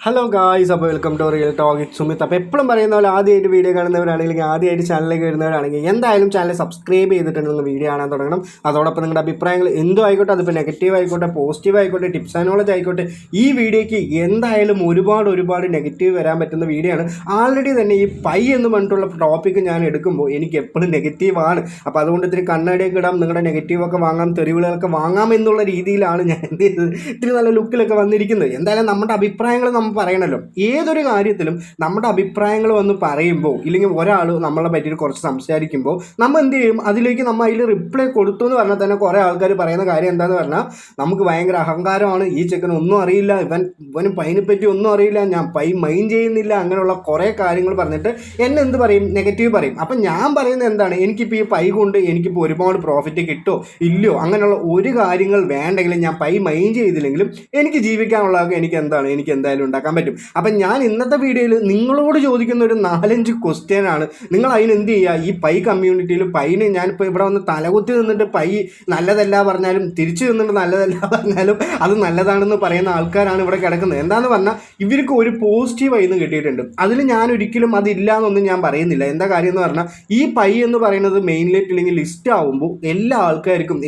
Hello guys, അപ്പോൾ welcome to real talk it Sumith. അപ്പോൾ എപ്പോഴും പറയുന്ന പോലെ ആദ്യമായിട്ട് വീഡിയോ കാണുന്നവരാണെങ്കിൽ ആദ്യമായിട്ട് ചാനലിലേക്ക് വരുന്നവരാണെങ്കിൽ എന്തായാലും ചാനൽ സബ്സ്ക്രൈബ് ചെയ്തിട്ടുണ്ടെങ്കിൽ വീഡിയോ കാണാൻ തുടങ്ങണം. അതോടൊപ്പം നിങ്ങളുടെ അഭിപ്രായങ്ങൾ എന്തും ആയിക്കോട്ടെ, അതിപ്പോൾ നെഗറ്റീവ് ആയിക്കോട്ടെ, പോസിറ്റീവ് ആയിക്കോട്ടെ, ടിപ്സ് ആൻഡ് നോളജ് ആയിക്കോട്ടെ, ഈ വീഡിയോയ്ക്ക് എന്തായാലും ഒരുപാട് നെഗറ്റീവ് വരാൻ പറ്റുന്ന വീഡിയോ ആണ്. ആൾറെഡി തന്നെ ഈ പൈ എന്ന് പറഞ്ഞിട്ടുള്ള ടോപ്പിക്ക് ഞാൻ എടുക്കുമ്പോൾ എനിക്ക് എപ്പോഴും നെഗറ്റീവാണ്. അപ്പോൾ അതുകൊണ്ട് ഇത്തിരി കണ്ണടയൊക്കെ ഇടാം, നിങ്ങളുടെ നെഗറ്റീവൊക്കെ വാങ്ങാം, തെറിവുകളൊക്കെ വാങ്ങാം എന്നുള്ള രീതിയിലാണ് ഞാൻ എന്ത് ചെയ്തത് ഇത്തിരി നല്ല ലുക്കിലൊക്കെ വന്നിരിക്കുന്നത്. എന്തായാലും നമ്മുടെ അഭിപ്രായങ്ങൾ പറയണല്ലോ. ഏതൊരു കാര്യത്തിലും നമ്മുടെ അഭിപ്രായങ്ങൾ വന്ന് പറയുമ്പോൾ ഇല്ലെങ്കിൽ ഒരാൾ നമ്മളെ പറ്റിയിട്ട് കുറച്ച് സംസാരിക്കുമ്പോൾ നമ്മൾ എന്ത് ചെയ്യും, അതിലേക്ക് നമ്മൾ അതിൽ റിപ്ലൈ കൊടുത്തു എന്ന് പറഞ്ഞാൽ തന്നെ കുറേ ആൾക്കാർ പറയുന്ന കാര്യം എന്താന്ന് പറഞ്ഞാൽ നമുക്ക് ഭയങ്കര അഹങ്കാരമാണ്, ഈ ചെക്കൻ ഒന്നും അറിയില്ല, ഇവന് പൈനെ പറ്റി ഒന്നും അറിയില്ല, ഞാൻ പൈ മൈൻഡ് ചെയ്യുന്നില്ല, അങ്ങനെയുള്ള കുറേ കാര്യങ്ങൾ പറഞ്ഞിട്ട് എന്നെ എന്ത് പറയും, നെഗറ്റീവ് പറയും. അപ്പം ഞാൻ പറയുന്നത് എന്താണ്, എനിക്കിപ്പോൾ ഈ പൈ കൊണ്ട് എനിക്കിപ്പോൾ ഒരുപാട് പ്രോഫിറ്റ് കിട്ടോ ഇല്ലയോ അങ്ങനെയുള്ള ഒരു കാര്യങ്ങൾ വേണ്ടെങ്കിലും ഞാൻ പൈ മൈൻഡ് ചെയ്തില്ലെങ്കിലും എനിക്ക് ജീവിക്കാനുള്ളതൊക്കെ എനിക്ക് എന്തായാലും ഉണ്ടാക്കാൻ പറ്റും. അപ്പം ഞാൻ ഇന്നത്തെ വീഡിയോയിൽ നിങ്ങളോട് ചോദിക്കുന്ന ഒരു 4-5 ക്വസ്റ്റ്യനാണ്. നിങ്ങൾ അതിന് എന്ത് ചെയ്യുക, ഈ പൈ കമ്മ്യൂണിറ്റിയിൽ പൈന് ഞാനിപ്പോൾ ഇവിടെ വന്ന് തലകുത്തി നിന്നിട്ട് പൈ നല്ലതല്ല പറഞ്ഞാലും തിരിച്ചു നിന്നിട്ട് നല്ലതല്ല പറഞ്ഞാലും അത് നല്ലതാണെന്ന് പറയുന്ന ആൾക്കാരാണ് ഇവിടെ കിടക്കുന്നത്. എന്താണെന്ന് പറഞ്ഞാൽ ഇവർക്ക് ഒരു പോസിറ്റീവ് ആയിന്ന് കിട്ടിയിട്ടുണ്ട്. അതിൽ ഞാൻ ഒരിക്കലും അതില്ല എന്നൊന്നും ഞാൻ പറയുന്നില്ല. എന്താ കാര്യം എന്ന് പറഞ്ഞാൽ ഈ പൈ എന്ന് പറയുന്നത് മെയിൻലൈറ്റ് ഇല്ലെങ്കിൽ ലിസ്റ്റ് ആവുമ്പോൾ എല്ലാ ആൾക്കാർക്കും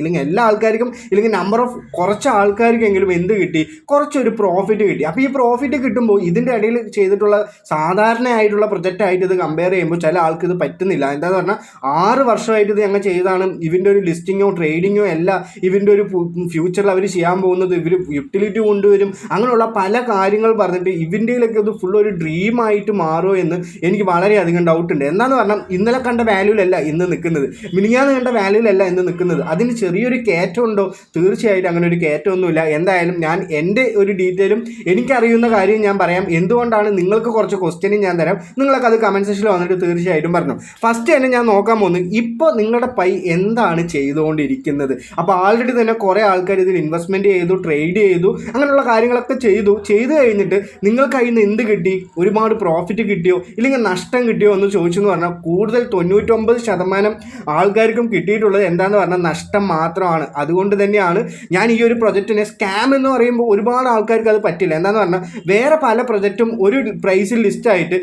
ഇല്ലെങ്കിൽ നമ്പർ ഓഫ് കുറച്ച് ആൾക്കാർക്കെങ്കിലും എന്ത് കിട്ടി, കുറച്ചൊരു പ്രോഫിറ്റ് കിട്ടി. അപ്പോൾ ഈ പ്രോഫിറ്റ് കിട്ടുമ്പോൾ ഇതിൻ്റെ ഇടയിൽ ചെയ്തിട്ടുള്ള സാധാരണയായിട്ടുള്ള പ്രൊജക്റ്റായിട്ട് ഇത് കമ്പയർ ചെയ്യുമ്പോൾ ചില ആൾക്ക് ഇത് പറ്റുന്നില്ല. എന്താണെന്ന് പറഞ്ഞാൽ 6 വർഷമായിട്ട് ഇത് ഞങ്ങൾ ചെയ്താണ്. ഇവൻ്റെ ഒരു ലിസ്റ്റിങ്ങോ ട്രേഡിങ്ങോ അല്ല ഇവൻ്റെ ഒരു ഫ്യൂച്ചറിൽ അവർ ചെയ്യാൻ പോകുന്നത്. ഇവർ യൂട്ടിലിറ്റി കൊണ്ടുവരും, അങ്ങനെയുള്ള പല കാര്യങ്ങൾ പറഞ്ഞിട്ട് ഇവൻ്റെയിലൊക്കെ ഇത് ഫുൾ ഒരു ഡ്രീമായിട്ട് മാറുമോ എന്ന് എനിക്ക് വളരെയധികം ഡൗട്ടുണ്ട്. എന്താണെന്ന് പറഞ്ഞാൽ ഇന്നലെ കണ്ട വാല്യൂലല്ല ഇന്ന് നിൽക്കുന്നത്, മിനിഞ്ഞാന്ന് കണ്ട വാല്യൂലല്ല ഇന്ന് നിൽക്കുന്നത്. അതിന് ചെറിയൊരു കയറ്റം ഉണ്ടോ? തീർച്ചയായിട്ടും അങ്ങനെ ഒരു കയറ്റമൊന്നുമില്ല. എന്തായാലും ഞാൻ എൻ്റെ ഒരു ഡീറ്റെയിലും എനിക്കറിയുന്ന കാര്യം ഞാൻ പറയാം. എന്തുകൊണ്ടാണ് നിങ്ങൾക്ക് കുറച്ച് ക്വസ്റ്റ്യനും ഞാൻ തരാം, നിങ്ങളൊക്കെ അത് കമൻറ്റ് സെക്ഷനിൽ വന്നിട്ട് തീർച്ചയായിട്ടും പറഞ്ഞു. ഫസ്റ്റ് തന്നെ ഞാൻ നോക്കാൻ പോകുന്നത് ഇപ്പോൾ നിങ്ങളുടെ പൈ എന്താണ് ചെയ്തുകൊണ്ടിരിക്കുന്നത്. അപ്പോൾ ആൾറെഡി തന്നെ കുറേ ആൾക്കാർ ഇതിൽ ഇൻവെസ്റ്റ്മെൻറ്റ് ചെയ്തു, ട്രേഡ് ചെയ്തു, അങ്ങനെയുള്ള കാര്യങ്ങളൊക്കെ ചെയ്തു കഴിഞ്ഞിട്ട് നിങ്ങൾക്ക് അതിൽ നിന്ന് എന്ത് കിട്ടി, ഒരുപാട് പ്രോഫിറ്റ് കിട്ടിയോ ഇല്ലെങ്കിൽ നഷ്ടം കിട്ടിയോ എന്ന് ചോദിച്ചെന്ന് പറഞ്ഞാൽ കൂടുതൽ 99% ആൾക്കാർക്കും കിട്ടിയിട്ടുള്ളത് എന്താണെന്ന് പറഞ്ഞാൽ നഷ്ടം മാത്രമാണ്. അതുകൊണ്ട് തന്നെയാണ് ഞാൻ ഈ ഒരു പ്രൊജക്റ്റിനെ സ്കാം എന്ന് പറയുമ്പോൾ ഒരുപാട് ആൾക്കാർക്ക് അത് പറ്റില്ല. എന്താണെന്ന് പറഞ്ഞാൽ വേറെ പല പ്രൊജക്റ്റും ഒരു പ്രൈസിൽ ലിസ്റ്റായിട്ട്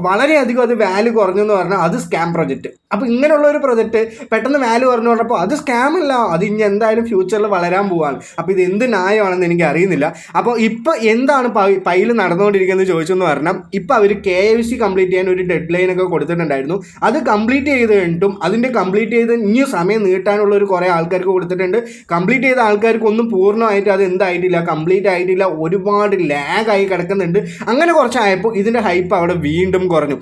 വളരെയധികം അത് വാല്യൂ കുറഞ്ഞെന്ന് പറഞ്ഞാൽ അത് സ്കാം പ്രൊജക്റ്റ്. അപ്പോൾ ഇങ്ങനെയുള്ള ഒരു പ്രൊജക്റ്റ് പെട്ടെന്ന് വാല്യൂ കുറഞ്ഞു പറഞ്ഞപ്പോൾ അത് സ്കാം അല്ല, അത് ഇനി എന്തായാലും ഫ്യൂച്ചറിൽ വളരാൻ പോവാണ്. അപ്പോൾ ഇത് എന്ത് ന്യായമാണെന്ന് എനിക്ക് അറിയുന്നില്ല. അപ്പോൾ ഇപ്പോൾ എന്താണ് പൈൽ നടന്നുകൊണ്ടിരിക്കുന്നത് ചോദിച്ചെന്ന് പറഞ്ഞാൽ ഇപ്പോൾ അവർ KYC കംപ്ലീറ്റ് ചെയ്യാൻ ഒരു ഡെഡ് ലൈനൊക്കെ കൊടുത്തിട്ടുണ്ടായിരുന്നു. അത് കംപ്ലീറ്റ് ചെയ്ത് കഴിഞ്ഞിട്ടും അതിൻ്റെ കംപ്ലീറ്റ് ചെയ്ത് ഇനി സമയം നീട്ടാനുള്ള ഒരു കുറേ ആൾക്കാർക്ക് കൊടുത്തിട്ടുണ്ട്. കംപ്ലീറ്റ് ചെയ്ത ആൾക്കാർക്കൊന്നും പൂർണ്ണമായിട്ട് അത് എന്തായിട്ടില്ല, കംപ്ലീറ്റ് ആയിട്ടില്ല, ഒരുപാട് ലാഗായി കിടക്കുന്നുണ്ട്. അങ്ങനെ കുറച്ചായപ്പോൾ ഇതിൻ്റെ ഹൈപ്പ് അവിടെ വീണ്ടും കുറഞ്ഞു.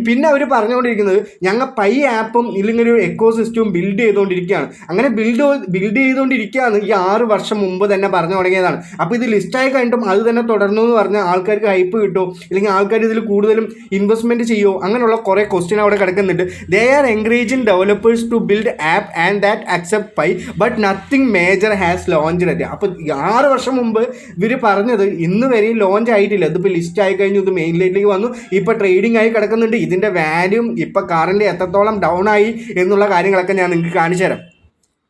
പിന്നെ അവർ പറഞ്ഞുകൊണ്ടിരിക്കുന്നത് ഞങ്ങൾ പൈ ആപ്പും ഇല്ലെങ്കിൽ ഒരു എക്കോ സിസ്റ്റവും ബിൽഡ് ചെയ്തുകൊണ്ടിരിക്കുകയാണ്. അങ്ങനെ ബിൽഡ് ചെയ്തുകൊണ്ടിരിക്കുകയാണ് ഈ 6 വർഷം മുമ്പ് തന്നെ പറഞ്ഞു തുടങ്ങിയതാണ്. അപ്പോൾ ഇത് ലിസ്റ്റായി കഴിഞ്ഞിട്ടും അത് തന്നെ തുടർന്നു എന്ന് പറഞ്ഞാൽ ആൾക്കാർക്ക് ഹൈപ്പ് കിട്ടുമോ ഇല്ലെങ്കിൽ ആൾക്കാർ ഇതിൽ കൂടുതലും ഇൻവെസ്റ്റ്മെൻറ്റ് ചെയ്യുമോ അങ്ങനെയുള്ള കുറേ ക്വസ്റ്റ്യൻ അവിടെ കിടക്കുന്നുണ്ട്. They are encouraging developers to build app and that accept pi but nothing major has launched at. അപ്പോൾ 6 വർഷം മുമ്പ് ഇവർ പറഞ്ഞത് ഇന്ന് വരെയും ലോഞ്ച് ആയിട്ടില്ല. ഇതിപ്പോൾ ലിസ്റ്റ് ആയി കഴിഞ്ഞു, ഇത് മെയിൻ ലൈറ്റിലേക്ക് വന്നു, ഇപ്പോൾ ട്രേഡിംഗ് ആയി കിടക്കുന്നുണ്ട്. ഇതിൻ്റെ വാല്യൂ ഇപ്പോൾ കറൻറ്റ്ലി എത്രത്തോളം ഡൗൺ ആയി എന്നുള്ള കാര്യങ്ങളൊക്കെ ഞാൻ നിങ്ങൾക്ക് കാണിച്ചു തരാം.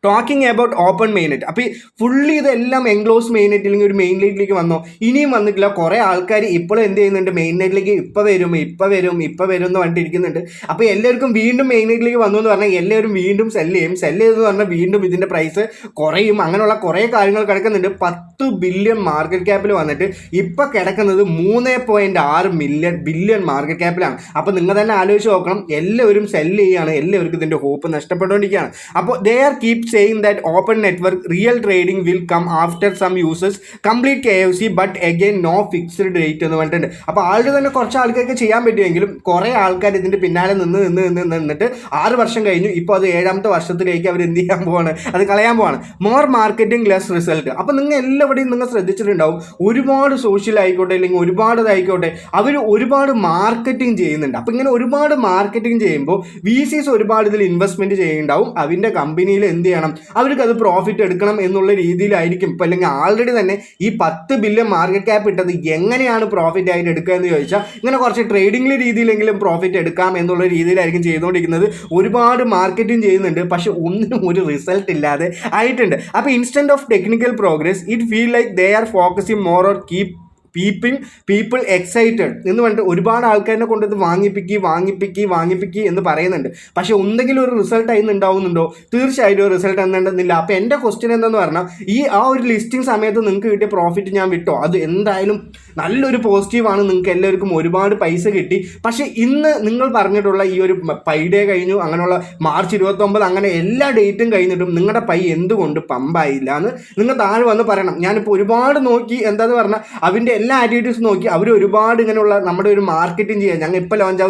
Talking about open mainnet. അപ്പോൾ ഈ ഫുള്ളി ഇതെല്ലാം എൻക്ലോസ് മെയിൻനെറ്റ് അല്ലെങ്കിൽ ഒരു മെയിൻ ലൈറ്റിലേക്ക് വന്നോ, ഇനിയും വന്നിട്ടില്ല. കുറേ ആൾക്കാർ ഇപ്പോഴും എന്ത് ചെയ്യുന്നുണ്ട്, മെയിൻ ലൈറ്റിലേക്ക് ഇപ്പോൾ വരും എന്ന് പറഞ്ഞിട്ടിരിക്കുന്നുണ്ട്. അപ്പോൾ എല്ലാവർക്കും വീണ്ടും മെയിൻ ലൈറ്റിലേക്ക് വന്നു എന്ന് പറഞ്ഞാൽ എല്ലാവരും വീണ്ടും സെല്ല് ചെയ്തെന്ന് പറഞ്ഞാൽ വീണ്ടും ഇതിൻ്റെ പ്രൈസ് കുറയും. അങ്ങനെയുള്ള കുറേ കാര്യങ്ങൾ കിടക്കുന്നുണ്ട്. 10 ബില്യൺ മാർക്കറ്റ് ക്യാപ്പിൽ വന്നിട്ട് ഇപ്പോൾ കിടക്കുന്നത് 3.6 ബില്യൺ മാർക്കറ്റ് ക്യാപ്പിലാണ്. അപ്പോൾ നിങ്ങൾ തന്നെ ആലോചിച്ച് നോക്കണം, എല്ലാവരും സെല്ല് ചെയ്യുകയാണ്, എല്ലാവർക്കും ഇതിൻ്റെ ഹോപ്പ് നഷ്ടപ്പെട്ടുകൊണ്ടിരിക്കുകയാണ്. അപ്പോൾ they are keep saying that open network real trading will come after some users complete KYC but again no fixed rate എന്ന് പറഞ്ഞിട്ടുണ്ട്. അപ്പോൾ ആളുടെ തന്നെ കുറച്ച് ആൾക്കാർക്ക് ചെയ്യാൻ പറ്റുമെങ്കിലും കുറേ ആൾക്കാർ ഇതിൻ്റെ പിന്നാലെ നിന്നിട്ട് 6 വർഷം കഴിഞ്ഞു. ഇപ്പോൾ അത് 7ാമത്തെ വർഷത്തിലേക്ക് അവർ എന്ത് ചെയ്യാൻ പോവാണ്, അത് കളയാൻ പോവാണ്. More marketing less result. അപ്പോൾ നിങ്ങൾ എല്ലാവരുടെയും നിങ്ങൾ ശ്രദ്ധിച്ചിട്ടുണ്ടാവും, ഒരുപാട് സോഷ്യൽ ആയിക്കോട്ടെ അല്ലെങ്കിൽ ഒരുപാട് ഇതായിക്കോട്ടെ അവർ ഒരുപാട് മാർക്കറ്റിംഗ് ചെയ്യുന്നുണ്ട്. അപ്പോൾ ഇങ്ങനെ ഒരുപാട് മാർക്കറ്റിംഗ് ചെയ്യുമ്പോൾ VCs ഒരുപാട് ഇതിൽ ഇൻവെസ്റ്റ്മെൻറ്റ് ചെയ്യുന്നുണ്ടാവും. അതിൻ്റെ കമ്പനിയിൽ എന്ത് ചെയ്യണം, അവർക്ക് അത് പ്രോഫിറ്റ് എടുക്കണം എന്നുള്ള രീതിയിലായിരിക്കും. ഇപ്പോൾ അല്ലെങ്കിൽ ആൾറെഡി തന്നെ ഈ 10 ബില്യൺ മാർക്കറ്റ് ക്യാപ്പ് ഇട്ടത് എങ്ങനെയാണ് പ്രോഫിറ്റ് ആയിട്ട് എടുക്കുക എന്ന് ചോദിച്ചാൽ ഇങ്ങനെ കുറച്ച് ട്രേഡിംഗ് രീതിയിലെങ്കിലും പ്രോഫിറ്റ് എടുക്കാം എന്നുള്ള രീതിയിലായിരിക്കും ചെയ്തുകൊണ്ടിരിക്കുന്നത്. ഒരുപാട് മാർക്കറ്റിംഗ് ചെയ്യുന്നുണ്ട്, പക്ഷെ ഒന്നിനും ഒരു റിസൾട്ട് ഇല്ലാതെ ആയിട്ടുണ്ട്. അപ്പോൾ instant of technical progress it feel like they are focusing more or keep people excited എന്ന് പറഞ്ഞിട്ട് ഒരുപാട് ആൾക്കാരെ കൊണ്ട് ഇത് വാങ്ങിപ്പിക്കുക എന്ന് പറയുന്നുണ്ട്. പക്ഷെ എന്തെങ്കിലും ഒരു റിസൾട്ട് അതിന് ഉണ്ടാവുന്നുണ്ടോ? തീർച്ചയായിട്ടും ഒരു റിസൾട്ട് എന്തുണ്ടെന്നില്ല. അപ്പോൾ എൻ്റെ ക്വസ്റ്റ്യൻ എന്താണെന്ന് പറഞ്ഞാൽ ആ ഒരു ലിസ്റ്റിംഗ് സമയത്ത് നിങ്ങൾക്ക് കിട്ടിയ പ്രോഫിറ്റ് ഞാൻ വിട്ടോ? അത് എന്തായാലും നല്ലൊരു പോസിറ്റീവാണ്, നിങ്ങൾക്ക് എല്ലാവർക്കും ഒരുപാട് പൈസ കിട്ടി. പക്ഷേ ഇന്ന് നിങ്ങൾ പറഞ്ഞിട്ടുള്ള ഈ ഒരു പൈ ഡേ കഴിഞ്ഞു, അങ്ങനെയുള്ള മാർച്ച് 29 അങ്ങനെ എല്ലാ ഡേറ്റും കഴിഞ്ഞിട്ടും നിങ്ങളുടെ പൈ എന്തുകൊണ്ട് പമ്പായില്ല എന്ന് നിങ്ങൾ താഴെ വന്ന് പറയണം. ഞാനിപ്പോൾ ഒരുപാട് നോക്കി, എന്താന്ന് പറഞ്ഞാൽ അവൻ്റെ എല്ലാ ആക്ടിവിറ്റീസ് നോക്കി അവർ ഒരുപാട് ഇങ്ങനെയുള്ള നമ്മുടെ ഒരു മാർക്കറ്റിംഗ് ചെയ്യാൻ ഞങ്ങൾ ഇപ്പോൾ ലോഞ്ച്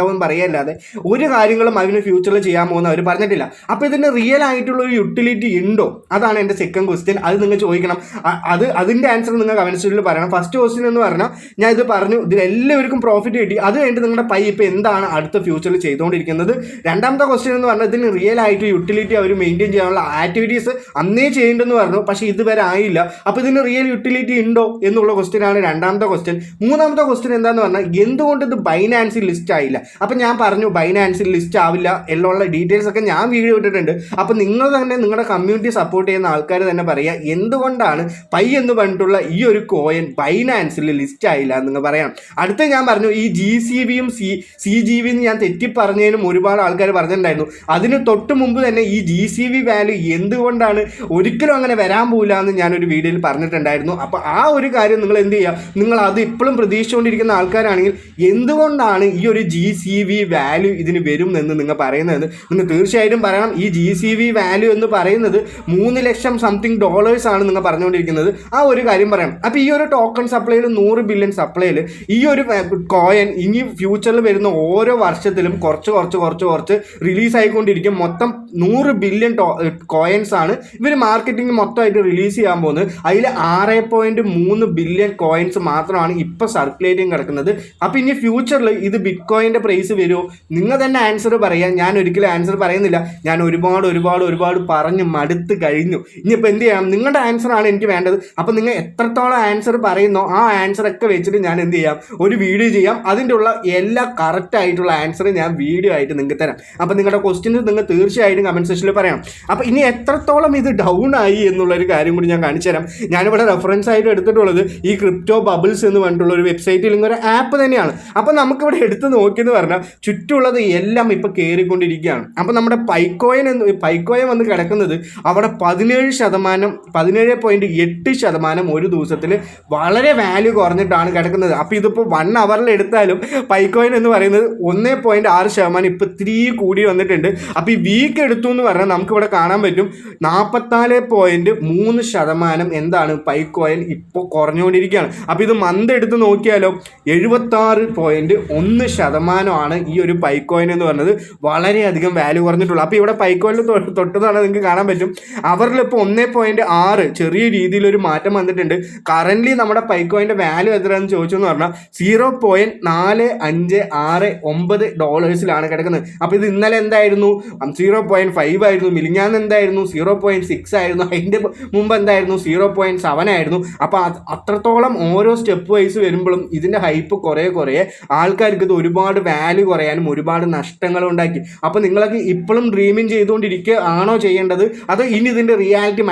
ആവും പറയല്ലാതെ ഒരു കാര്യങ്ങളും അതിന് ഫ്യൂച്ചറിൽ ചെയ്യാൻ പോകുന്ന അവർ പറഞ്ഞിട്ടില്ല. അപ്പോൾ ഇതിന് റിയൽ ആയിട്ടുള്ള ഒരു യൂട്ടിലിറ്റി ഉണ്ടോ? അതാണ് എൻ്റെ സെക്കൻഡ് ക്വസ്റ്റ്യൻ. അത് നിങ്ങൾ ചോദിക്കണം. അതിൻ്റെ ആൻസർ നിങ്ങൾ കമൻറ്റ് സെക്ഷനിൽ പറയണം. ഫസ്റ്റ് ക്വസ്റ്റ്യൻ എന്ന് പറഞ്ഞാൽ ഞാൻ ഇത് പറഞ്ഞു, ഇതിൽ എല്ലാവർക്കും പ്രോഫിറ്റ് കിട്ടി, അത് കഴിഞ്ഞിട്ട് നിങ്ങളുടെ പൈ ഇപ്പോൾ എന്താണ് അടുത്ത ഫ്യൂച്ചറിൽ ചെയ്തുകൊണ്ടിരിക്കുന്നത്. രണ്ടാമത്തെ ക്വസ്റ്റ്യൻ എന്ന് പറഞ്ഞാൽ ഇതിന് റിയൽ ആയിട്ട് യൂട്ടിലിറ്റി അവർ മെയിൻറ്റെയിൻ ചെയ്യാനുള്ള ആക്ടിവിറ്റീസ് അന്നേ ചെയ്യേണ്ടെന്ന് പറഞ്ഞു, പക്ഷേ ഇതുവരെ ആയില്ല. അപ്പോൾ ഇതിന് റിയൽ യൂട്ടിലിറ്റി ഉണ്ടോ എന്നുള്ള ക്വസ്റ്റ്യനാണ് രണ്ടാമത്തെ ക്വസ്റ്റ്യൻ. മൂന്നാമത്തെ ക്വസ്റ്റ്യൻ എന്താണെന്ന് പറഞ്ഞാൽ എന്തുകൊണ്ട് ഇത് ബൈനാൻസിൽ ലിസ്റ്റ് ആയില്ല? അപ്പം ഞാൻ പറഞ്ഞു ബൈനാൻസിൽ ലിസ്റ്റ് ആവില്ല എന്നുള്ള ഡീറ്റെയിൽസ് ഒക്കെ ഞാൻ വീഡിയോ ഇട്ടിട്ടുണ്ട്. അപ്പോൾ നിങ്ങൾ തന്നെ നിങ്ങളുടെ കമ്മ്യൂണിറ്റി സപ്പോർട്ട് ചെയ്യുന്ന ആൾക്കാർ തന്നെ പറയുക എന്തുകൊണ്ടാണ് പൈ എന്ന് പറഞ്ഞിട്ടുള്ള ഈ ഒരു കോയിൻ ബൈനാൻസിൽ ലിസ്റ്റ് ആയില്ല എന്ന് നിങ്ങൾ പറയണം. അടുത്ത ഞാൻ പറഞ്ഞു ഈ GCVയും CGVയും ഞാൻ തെറ്റി പറഞ്ഞതിനും ഒരുപാട് ആൾക്കാർ പറഞ്ഞിട്ടുണ്ടായിരുന്നു. അതിന് തൊട്ട് മുമ്പ് തന്നെ ഈ GCV വാല്യൂ എന്തുകൊണ്ടാണ് ഒരിക്കലും അങ്ങനെ വരാൻ പോകില്ല എന്ന് ഞാനൊരു വീഡിയോയിൽ പറഞ്ഞിട്ടുണ്ടായിരുന്നു. അപ്പോൾ ആ ഒരു കാര്യം നിങ്ങൾ എന്ത് ചെയ്യുക, നിങ്ങൾ അത് ഇപ്പോഴും പ്രതീക്ഷിച്ചുകൊണ്ടിരിക്കുന്ന ആൾക്കാരാണെങ്കിൽ എന്തുകൊണ്ടാണ് ഈ ഒരു GCV വാല്യൂ ഇതിന് വരും എന്ന് നിങ്ങൾ പറയുന്നത് നിങ്ങൾ തീർച്ചയായിട്ടും പറയണം. ഈ GCV വാല്യൂ എന്ന് പറയുന്നത് 3 ലക്ഷം സംതിങ് ഡോളേഴ്സാണ് നിങ്ങൾ പറഞ്ഞുകൊണ്ടിരിക്കുന്നത്. ആ ഒരു കാര്യം പറയണം. അപ്പോൾ ഈ ഒരു ടോക്കൺ സപ്ലൈയിൽ 100 ബില്യൺ സപ്ലൈയിൽ ഈ ഒരു കോയിൻ ഇനി ഫ്യൂച്ചറിൽ വരുന്ന ഓരോ വർഷത്തിലും കുറച്ച് റിലീസ് ആയിക്കൊണ്ടിരിക്കും. മൊത്തം 100 ബില്യൺ കോയിൻസ് ആണ് ഇവർ മാർക്കറ്റിംഗ് മൊത്തമായിട്ട് റിലീസ് ചെയ്യാൻ പോകുന്നത്. അതിൽ 6.3 ബില്യൺ കോയിൻസ് മാത്രമാണ് ഇപ്പോൾ സർക്കുലേറ്റിംഗ് കിടക്കുന്നത്. അപ്പോൾ ഇനി ഫ്യൂച്ചറിൽ ഇത് ബിറ്റ് കോയിൻ്റെ പ്രൈസ് വരുമോ? നിങ്ങൾ തന്നെ ആൻസർ പറയാം. ഞാൻ ഒരിക്കലും ആൻസർ പറയുന്നില്ല. ഞാൻ ഒരുപാട് പറഞ്ഞ് മടുത്ത് കഴിഞ്ഞു. ഇനിയിപ്പോൾ എന്ത് ചെയ്യണം? നിങ്ങളുടെ ആൻസറാണ് എനിക്ക് വേണ്ടത്. അപ്പോൾ നിങ്ങൾ എത്രത്തോളം ആൻസർ പറയുന്നോ ആ ആൻസറൊക്കെ വെച്ചിട്ട് ഞാൻ എന്ത് ചെയ്യാം, ഒരു വീഡിയോ ചെയ്യാം. അതിൻ്റെ ഉള്ള എല്ലാ കറക്റ്റ് ആയിട്ടുള്ള ആൻസർ ഞാൻ വീഡിയോ ആയിട്ട് നിങ്ങൾക്ക് തരാം. അപ്പോൾ നിങ്ങളുടെ ക്വസ്റ്റ്യൻസ് നിങ്ങൾ തീർച്ചയായിട്ടും കമൻറ്റ് സെക്ഷനിൽ പറയണം. അപ്പോൾ ഇനി എത്രത്തോളം ഇത് ഡൗൺ ആയി എന്നുള്ളൊരു കാര്യം കൂടി ഞാൻ കാണിച്ചു തരാം. ഞാനിവിടെ റെഫറൻസ് ആയിട്ട് എടുത്തിട്ടുള്ളത് ഈ ക്രിപ്റ്റോ ബബിൾസ് എന്ന് പറഞ്ഞിട്ടുള്ള ഒരു വെബ്സൈറ്റിൽ ഒരു ആപ്പ് തന്നെയാണ്. അപ്പോൾ നമുക്കിവിടെ എടുത്ത് നോക്കിയെന്ന് പറഞ്ഞാൽ ചുറ്റുമുള്ളത് എല്ലാം ഇപ്പോൾ കയറിക്കൊണ്ടിരിക്കുകയാണ്. അപ്പോൾ നമ്മുടെ പൈക്കോയിൻ വന്ന് കിടക്കുന്നത് അവിടെ 17.8% ഒരു ദിവസത്തിൽ വളരെ വാല്യൂ കുറഞ്ഞിട്ടാണ് കിടക്കുന്നത്. അപ്പോൾ ഇതിപ്പോൾ 1 അവറിൽ എടുത്താലും പൈക്കോയിൻ എന്ന് പറയുന്നത് 1.6% ഇപ്പോൾ ഇത്തിരി കൂടി വന്നിട്ടുണ്ട്. അപ്പോൾ ഈ വീക്ക് എടുത്തു എന്ന് പറഞ്ഞാൽ നമുക്കിവിടെ കാണാൻ പറ്റും 44.3% എന്താണ് പൈക്കോയിൻ ഇപ്പോൾ കുറഞ്ഞുകൊണ്ടിരിക്കുകയാണ്. അപ്പോൾ ഇത് മന്ത് എടുത്ത് നോക്കിയാലോ 76.1% ഈ ഒരു പൈക്കോയിൻ എന്ന് പറഞ്ഞത് വളരെയധികം വാല്യൂ കുറഞ്ഞിട്ടുള്ളൂ. അപ്പോൾ ഇവിടെ പൈക്കോയിനിൽ തൊട്ടതാണ് നിങ്ങൾക്ക് കാണാൻ പറ്റും. അവരിൽ ഇപ്പോൾ 1.6 ചെറിയ രീതിയിലൊരു മാറ്റം വന്നിട്ടുണ്ട്. കറൻ്റ്ലി നമ്മുടെ പൈക്കോയിൻ്റെ വാല്യൂ എത്രയാണെന്ന് ചോദിച്ചെന്ന് പറഞ്ഞാൽ $0.4569 കിടക്കുന്നത്. അപ്പോൾ ഇത് ഇന്നലെ എന്തായിരുന്നു? 0.5 ആയിരുന്നു. മിലിഞ്ഞാന്ന് എന്തായിരുന്നു? 0.6 ആയിരുന്നു. അതിൻ്റെ മുമ്പ് എന്തായിരുന്നു? 0.7 ആയിരുന്നു. അപ്പോൾ അത്രത്തോളം ഓരോ സ്റ്റെപ്പ് വൈസ് വരുമ്പോഴും ഇതിൻ്റെ ഹൈപ്പ് കുറേ ആൾക്കാർക്ക് ഇത് ഒരുപാട് വാല്യൂ കുറയാനും ഒരുപാട് നഷ്ടങ്ങളും ഉണ്ടാക്കി. അപ്പോൾ നിങ്ങളൊക്കെ ഇപ്പോഴും ഡ്രീമിങ് ചെയ്തുകൊണ്ടിരിക്കുക ആണോ ചെയ്യേണ്ടത്, അതോ ഇനി ഇതിൻ്റെ റിയാലിറ്റി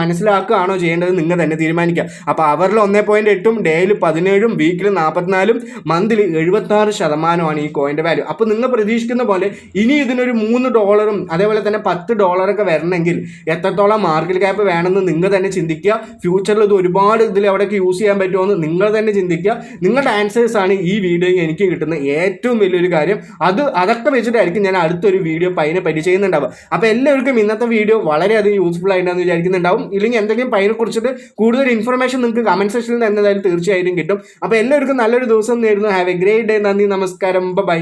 മനസ്സിലാക്കുകയാണോ ചെയ്യേണ്ടത് നിങ്ങൾ തന്നെ തീരുമാനിക്കുക. അപ്പോൾ അവരിൽ 1.8 ഡേയിൽ 17 വീക്കിൽ 44 മന്തിൽ 76% ഈ കോയിൻ്റെ വാല്യൂ. അപ്പോൾ നിങ്ങൾ പ്രതീക്ഷിക്കുന്ന പോലെ ഇനി ഇതിനൊരു $3 അതേപോലെ തന്നെ $10 വരണമെങ്കിൽ എത്രത്തോളം മാർക്കറ്റ് ക്യാപ്പ് വേണമെന്ന് നിങ്ങൾ തന്നെ ചിന്തിക്കുക. ഫ്യൂച്ചറിൽ ഇത് ഒരുപാട് അവിടേക്ക് യൂസ് ചെയ്യാൻ പറ്റുമെന്ന് നിങ്ങൾ തന്നെ ചിന്തിക്കുക. നിങ്ങളുടെ ആൻസേഴ്സാണ് ഈ വീഡിയോയിൽ എനിക്ക് കിട്ടുന്ന ഏറ്റവും വലിയൊരു കാര്യം. അതൊക്കെ വെച്ചിട്ടായിരിക്കും ഞാൻ അടുത്തൊരു വീഡിയോ പൈനെ പറ്റി ചെയ്യുന്നുണ്ടാവുക. അപ്പോൾ എല്ലാവർക്കും ഇന്നത്തെ വീഡിയോ വളരെയധികം യൂസ്ഫുൾ ആയിട്ടാണെന്ന് വിചാരിക്കുന്നുണ്ടാവും. ഇല്ലെങ്കിൽ എന്തെങ്കിലും പൈനെ കുറിച്ചിട്ട് കൂടുതൽ ഇൻഫർമേഷൻ നിങ്ങൾക്ക് കമൻറ്റ് സെക്ഷനിൽ എന്തായാലും തീർച്ചയായിട്ടും കിട്ടും. അപ്പോൾ എല്ലാവർക്കും നല്ലൊരു ദിവസം നേരുന്നു. Have A great day. നന്ദി, നമസ്കാരം, ബൈ.